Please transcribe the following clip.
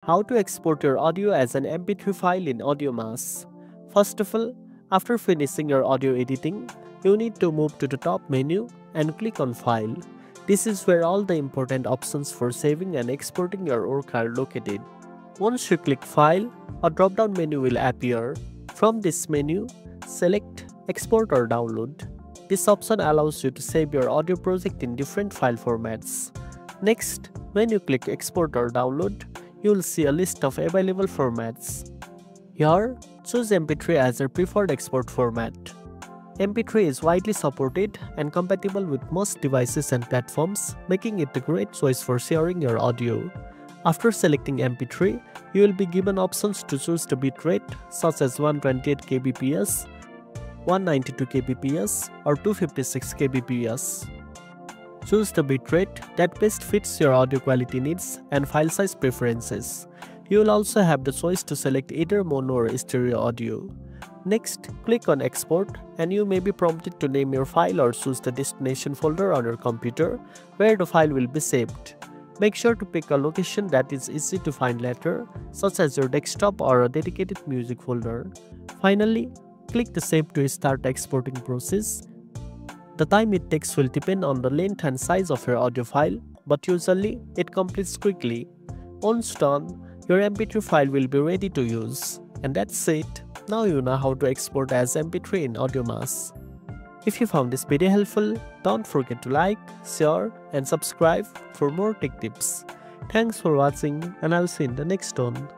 How to export your audio as an MP3 file in AudioMass. First of all, after finishing your audio editing, you need to move to the top menu and click on File. This is where all the important options for saving and exporting your work are located. Once you click File, a drop-down menu will appear. From this menu, select Export or Download. This option allows you to save your audio project in different file formats. Next, when you click Export or Download, you will see a list of available formats. Here, choose MP3 as your preferred export format. MP3 is widely supported and compatible with most devices and platforms, making it a great choice for sharing your audio. After selecting MP3, you will be given options to choose the bitrate such as 128 kbps, 192 kbps or 256 kbps. Choose the bitrate that best fits your audio quality needs and file size preferences. You will also have the choice to select either mono or stereo audio. Next, click on Export and you may be prompted to name your file or choose the destination folder on your computer where the file will be saved. Make sure to pick a location that is easy to find later, such as your desktop or a dedicated music folder. Finally, click the Save to start the exporting process. The time it takes will depend on the length and size of your audio file, but usually it completes quickly. Once done, your MP3 file will be ready to use. And that's it. Now you know how to export as MP3 in AudioMass. If you found this video helpful, don't forget to like, share and subscribe for more tech tips. Thanks for watching and I'll see you in the next one.